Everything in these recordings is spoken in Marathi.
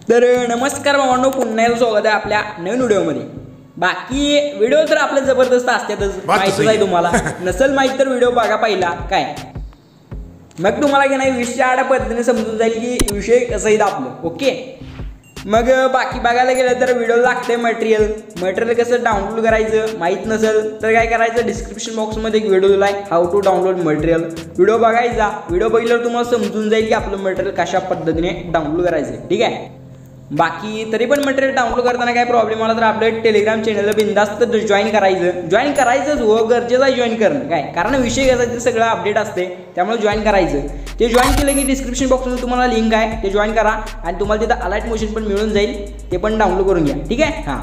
तर नमस्कार भावांनो, पुन्हा एकदा स्वागत आहे आपल्या नवीन व्हिडिओमध्ये। बाकी व्हिडिओ तर आपले जबरदस्त असतातच, माहितीच आहे तुम्हाला। नसेल माहिती तर व्हिडिओ बघा पहिला, काय मग तुम्हाला की नाही विषय आडा पद्धतीने समजून जाईल की विषय कसा आहे आपलं। ओके, मग बाकी बघायला गेलं तर व्हिडिओ लागते मटेरियल कसं डाउनलोड करायचं माहीत नसेल तर काय करायचं, डिस्क्रिप्शन बॉक्समध्ये एक व्हिडिओ दिला आहे, how to download material. Video बघायचा, व्हिडिओ बघितल्यावर तुम्हाला समजून जाईल की आपलं मटेरियल कशा पद्धतीने डाउनलोड करायचं, ठीक आहे। बाकी तरी पण मटेरियल डाउनलोड करताना काय प्रॉब्लेम आला तर आपल्या टेलिग्राम चॅनलला बिंदास्त जॉईन करायचंच हो, गरजेचं आहे जॉईन करणं, काय कारण विषय घ्यायचा सगळं अपडेट असते, त्यामुळे जॉईन करायचं। ते जॉईन केलं की डिस्क्रिप्शन बॉक्समध्ये तुम्हाला लिंक आहे, ते जॉईन करा आणि तुम्हाला तिथं अलर्ट मोशन पण मिळून जाईल, ते पण डाउनलोड करून घ्या, ठीक आहे। हां,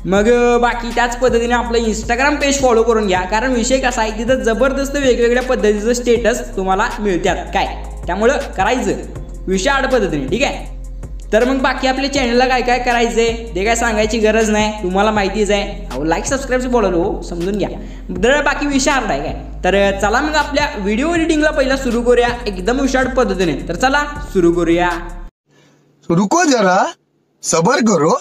मग बाकी त्याच पद्धतीने आपलं इंस्टाग्राम पेज फॉलो करून घ्या, कारण विषय कसा आहे तिथं जबरदस्त वेगवेगळ्या पद्धतीचं स्टेटस तुम्हाला मिळतात, काय त्यामुळं करायचं विषय आड पद्धतीने, ठीक आहे। तर मग बाकी आपल्या चॅनलला काय काय करायचंय ते काय सांगायची गरज नाही, तुम्हाला माहितीच आहे। अहो लाईक सबस्क्राईबचं बोललो हो, समजून घ्या। तर बाकी विषय आडा आहे काय, तर चला मग आपल्या व्हिडिओ एडिटिंगला पहिला सुरू करूया एकदम विशाळ पद्धतीने। तर चला सुरू करूया। रुको जरा सबर करो।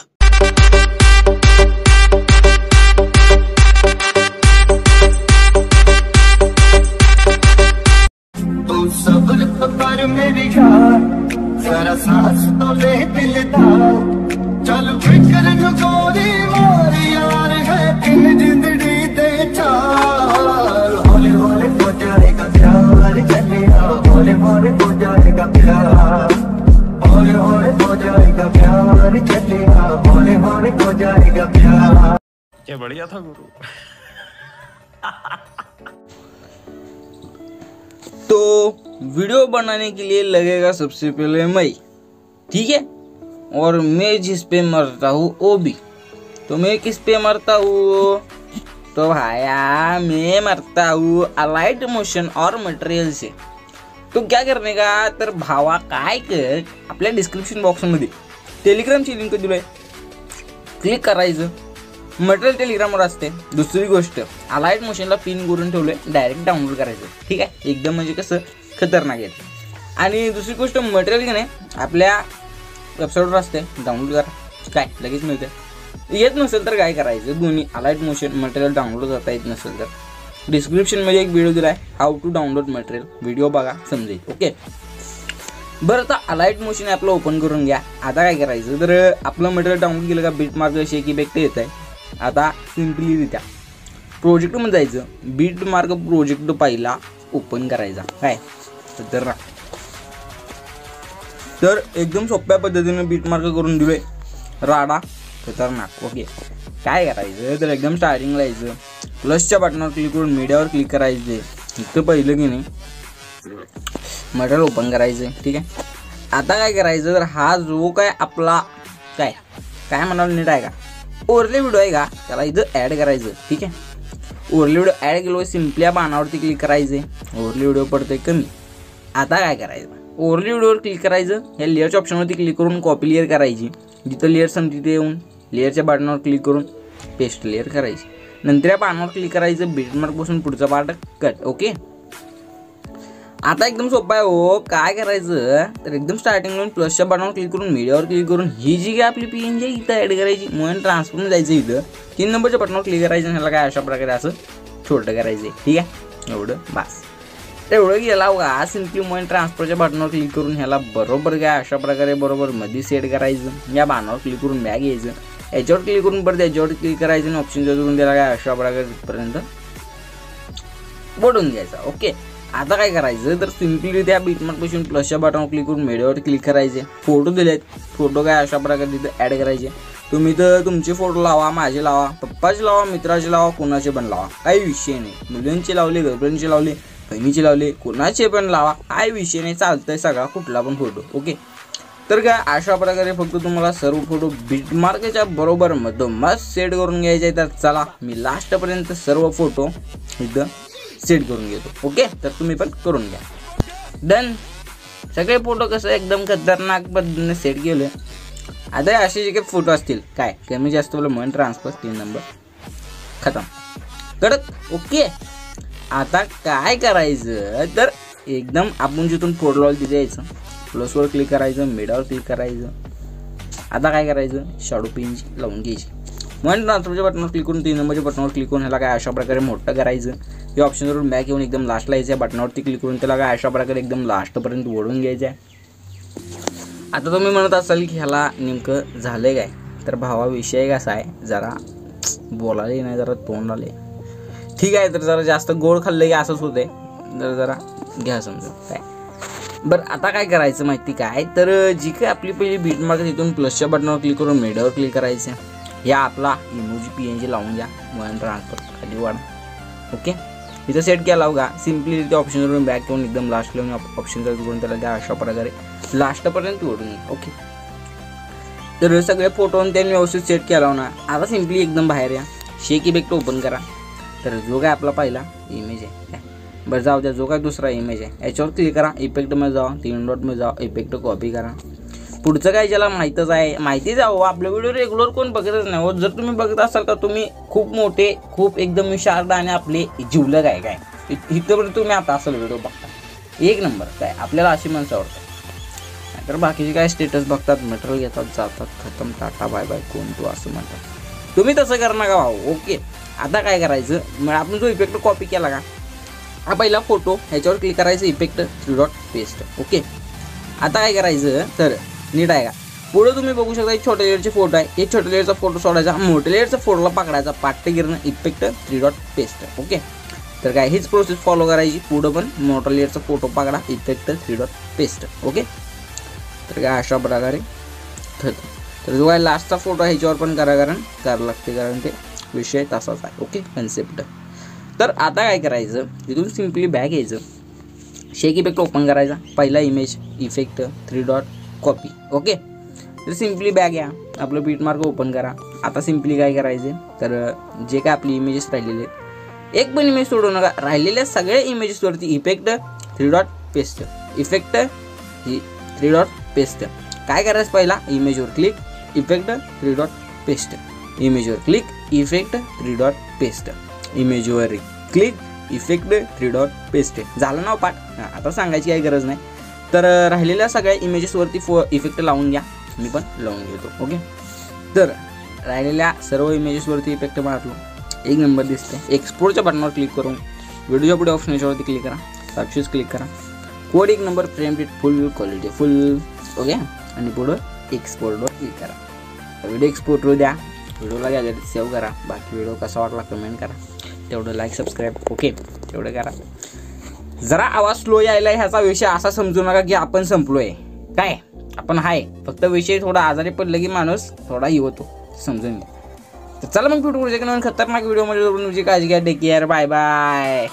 तू सबर कर मेरी यार, जरा सांस तो ले दिलदार, चल फिकर न गोरी मार यार, है दिन जिंदड़ी दे चार, हौले हौले हो जाएगा प्यार, चलिया हौले हौले हो जाएगा प्यार, हौले हौले हो जाएगा प्यार, चलिया हौले हौले हो जाएगा प्यार। क्या बढ़िया था गुरु। तो वीडियो बनाने के लिए लगेगा सबसे पहले मई, ठीक है, और मैं जिस पे मरता हूँ वो भी। तो मैं किस पे मरता हूँ, तो भाया मैं मरता हूँ अलाइट मोशन और मटेरियल से। तो क्या करने का, तर भावा काय कर, आपल्या डिस्क्रिप्शन बॉक्समध्ये टेलिग्रामची लिंक दिली, क्लिक करायचं, मटेरियल टेलिग्रामवर असते। दुसरी गोष्ट अलाइट मोशनला पिन करून ठेवले, डायरेक्ट डाउनलोड करायचं, ठीक आहे, एकदम म्हणजे कसं खतरनाक आहे। आणि दुसरी गोष्ट मटेरियल की नाही आपल्या वेबसाईटवर असते, डाउनलोड करा, काय लगेच मिळते। येत नसेल तर काय करायचं, दोन्ही अलाइट मोशन मटेरियल डाउनलोड करता येत नसेल तर डिस्क्रिप्शनमध्ये एक व्हिडिओ दिला आहे, how to download material, video बघा समजेल। ओके, बरं आता अलाइट मोशन ॲपला ओपन करून घ्या। आता काय करायचं, तर आपलं मटेरियल डाउनलोड केलं का बीट मार्क अशी की बेक्ट येत आहे। आता सिम्पलीरित्या प्रोजेक्टमध्ये जायचं, बीट मार्क प्रोजेक्ट पहिला ओपन करायचा, काय तर एकदम सोप्या पद्धतीने बीट मार्क करून दिले, राडा खतरनाक। ओके, काय करायचं तर एकदम स्टार्टिंगला यायचं, प्लसच्या बटनावर क्लिक करून मीडियावर क्लिक करायचं, इथं पहिलं की नाही मटेरियल ओपन करायचं, ठीक आहे। आता काय करायचं, तर हा जो काय आपला काय म्हणाल नीट आहे का, ओरले व्हिडिओ आहे का, त्याला इथं ॲड करायचं, ठीक आहे। ओरले व्हिडिओ ॲड केलो, सिम्पल्या बाणावरती क्लिक करायचे, ओरले व्हिडिओ पडतोय कमी। आता काय करायचं, ओरले व्हिडिओवर क्लिक करायचं, या लेअरच्या ऑप्शनवरती क्लिक करून कॉपी लेअर करायची, जिथं लेअर संपते तिथे येऊन लेअरच्या बटनावर क्लिक करून पेस्ट लेअर करायची, नंतर या बाणावर क्लिक करायचं, बीटमार्कपासून पुढचा पार्ट कट। ओके, आता एकदम सोपं आहे हो, काय करायचं तर एकदम स्टार्टिंगला प्लसच्या बटनावर क्लिक करून मीडियावर क्लिक करून ही जी काय आपली PNG आहे इथं ॲड करायची, मोबाईल ट्रान्सफरमध्ये जायचं, इथं 3 नंबरच्या बटनावर क्लिक करायचं, ह्याला काय अशा प्रकारे असं छोटं करायचं, ठीक आहे, एवढं बस। एवढं गेला बघा, सिम्पली मोबाईल ट्रान्सफरच्या बटनावर क्लिक करून ह्याला बरोबर काय अशा प्रकारे बरोबर मध्ये सेट करायचं, या बाणावर क्लिक करून बॅग घ्यायचं, याच्यावर क्लिक करून परत याच्यावर क्लिक करायचं आणि ऑप्शन करून त्याला काय अशा प्रकारे तिथपर्यंत बोलून घ्यायचा। ओके, आता काय करायचं तर सिम्पली त्या बीटमार्कपासून प्लसच्या बटनावर क्लिक करून मीडियावर क्लिक करायचे, फोटो दिलेत, फोटो काय अशा प्रकारे तिथे ॲड करायचे। तुम्ही तर तुमचे फोटो लावा, माझे लावा, पप्पाचे लावा, मित्राचे लावा, कोणाचे पण लावा, काही विषय नाही, मुलींचे लावले, गर्लफ्रेंडचे लावले, बहिणीचे लावले, कोणाचे पण लावा, काही विषय नाही, चालतंय सगळा कुठला पण फोटो। ओके, तर काय अशा प्रकारे फक्त तुम्हाला सर्व फोटो बीटमार्कच्या बरोबर मधोमध सेट करून घ्यायचे। तर चला मी लास्टपर्यंत सर्व फोटो इथं सेट करून घेतो। ओके, तर तुम्ही पण करून घ्या। डन, सगळे फोटो कसं एकदम खतरनाक पद्धतीने सेट केले। आता असे जे काही फोटो असतील काय कमी जास्त बोला मन ट्रान्सफर 3 नंबर खतम कडक। ओके, आता काय करायचं तर एकदम आपण जिथून फोटो लावलं तिथे यायचं, प्लसवर क्लिक करायचं, मीडियावर क्लिक करायचं. आता काय करायचं, शॅडो पेंज लावून घ्यायची. मग ट्रान्सफरच्या बटनावर क्लिक करून 3 नंबरच्या बटनावर क्लिक करून ह्याला काय अशा प्रकारे मोठं करायचं. या ऑप्शनवरून बॅक येऊन एकदम लास्टला यायचं आहे. बटनावरती क्लिक करून त्याला काय अशा प्रकारे एकदम लास्टपर्यंत ओढून घ्यायचं आहे. आता तुम्ही म्हणत असाल की ह्याला नेमकं झालं काय, तर भावा विषय कसा आहे, जरा बोलायला नाही, जरा तोंड आले. ठीक आहे, तर जरा जास्त गोड खाल्लं की असंच होते, तर जरा घ्या समजून काय. बरं आता काय करायचं माहिती काय, तर जी काय आपली पहिली बीट मार्क तिथून प्लसच्या बटनावर क्लिक करून मीडियावर क्लिक करायचं. या आपला इमोजी PNG लावून घ्या, मग ट्रान्सफर खाली वाढ. ओके, इथं सेट केला होगा. सिम्पली त्या ऑप्शनवरून बॅक करून एकदम लास्टला येऊन ऑप्शन करून त्याला द्या अशा प्रकारे लास्टपर्यंत ओढून घ्या. ओके, तर सगळे फोटो त्यांनी व्यवस्थित सेट केला हो ना. आता सिम्पली एकदम बाहेर या, शेक इफेक्ट ओपन करा. तर जो काय आपला पहिला इमेज आहे, बरं जाऊ द्या, जो काय दुसरा इमेज आहे याच्यावर क्लिक करा, इफेक्टमध्ये जावा, 3 डॉटमध्ये जावा, इफेक्ट कॉपी करा. पुढचं काय ज्याला माहीतच आहे, माहिती जावं. आपलं व्हिडिओ रेग्युलर कोण बघतच नाही हो. जर तुम्ही बघत असाल का, तुम्ही खूप मोठे, खूप एकदम शार्ट आणि आपले जीवलग आहे काय, इथपर्यंत तुम्ही आता असाल व्हिडिओ बघता, 1 नंबर काय, आपल्याला अशी माणसं आवडतात. तर बाकीचे काय स्टेटस बघतात, मटेरियल घेतात, जातात, खतम, टाटा बाय बाय, कोण तू असं म्हणतात. तुम्ही तसं कर नका भाऊ. ओके, आता काय करायचं, मग आपण जो इफेक्ट कॉपी केला का, हा पहिला फोटो ह्याच्यावर क्लिक करायचं, इफेक्ट 3 डॉट पेस्ट. ओके, आता काय करायचं, तर नीट आहे का, पुढे तुम्ही बघू शकता एक छोट्या लेअरचे फोटो आहे. एक छोट्या लेअरचा फोटो सोडायचा, मोठ्या लेअरचा फोटोला पकडायचा, पाठ्य गिरणं, इफेक्ट 3 डॉट पेस्ट. ओके, तर काय हीच प्रोसेस फॉलो करायची. पुढं पण मोठा लेअरचा फोटो पकडा, इफेक्ट 3 डॉट पेस्ट. ओके, तर काय अशा प्रकारे ठरतं. तर जो काय लास्टचा फोटो आहे ह्याच्यावर पण करावं लागते, कारण ते विषय तसाच आहे. Okay, concept. तर आता काय करायचं, तिथून सिम्पली बॅक यायचं, शेक इफेक्ट ओपन करायचा, पहिला image, effect 3 dot copy. Okay, तर सिम्पली बॅक या, आपलं बीट मार्क ओपन करा. आता सिम्पली काय करायचं, तर जे काय आपली इमेजेस राहिलेले आहेत, एक पण इमेज सोडू नका, राहिलेल्या सगळ्या इमेजेसवरती effect 3 dot paste, effect 3 dot paste. काय करायचं, पहिला इमेजवर क्लिक, इफेक्ट 3 डॉट पेस्ट, इमेजवर क्लिक, इफेक्ट 3 डॉट पेस्ट, इमेजवर क्लिक, इफेक्ट 3 डॉट पेस्ट. झालं ना पाठ. आता सांगायची काही गरज नाही. तर राहिलेल्या सगळ्या इमेजेसवरती इफेक्ट लावून घ्या, मी पण लावून घेतो. ओके, तर राहिलेल्या सर्व इमेजेसवरती इफेक्ट मारलो, 1 नंबर दिसते. एक्सपोर्टच्या बटनावर क्लिक करून व्हिडिओच्या पुढे ऑप्शन याच्यावरती क्लिक करा, साक्षीच क्लिक करा, कोड 1 नंबर, फ्रेम रेट फुल, क्वालिटी फुल. ओके, आणि पुढं एक्सपोर्टवर क्लिक करा. व्हिडिओ एक्सपोर्टवर द्या, व्हिडिओला गॅलरीत सेव्ह करा. बाकी व्हिडिओ कसा वाटला कमेंट करा, तेवढं लाईक सबस्क्राईब. ओके, तेवढं करा. जरा आवाज स्लो यायला ह्याचा विषय असा समजू नका की आपण संपलोय, काय आपण आहे, फक्त विषय थोडा आजारी पडलं की माणूस थोडा ही होतो, समजून घ्या. तर चला मग भेटू पुढच्या नवीन खतरनाक व्हिडिओमध्ये. तुमची काळजी घ्या, टेक केअर, बाय बाय.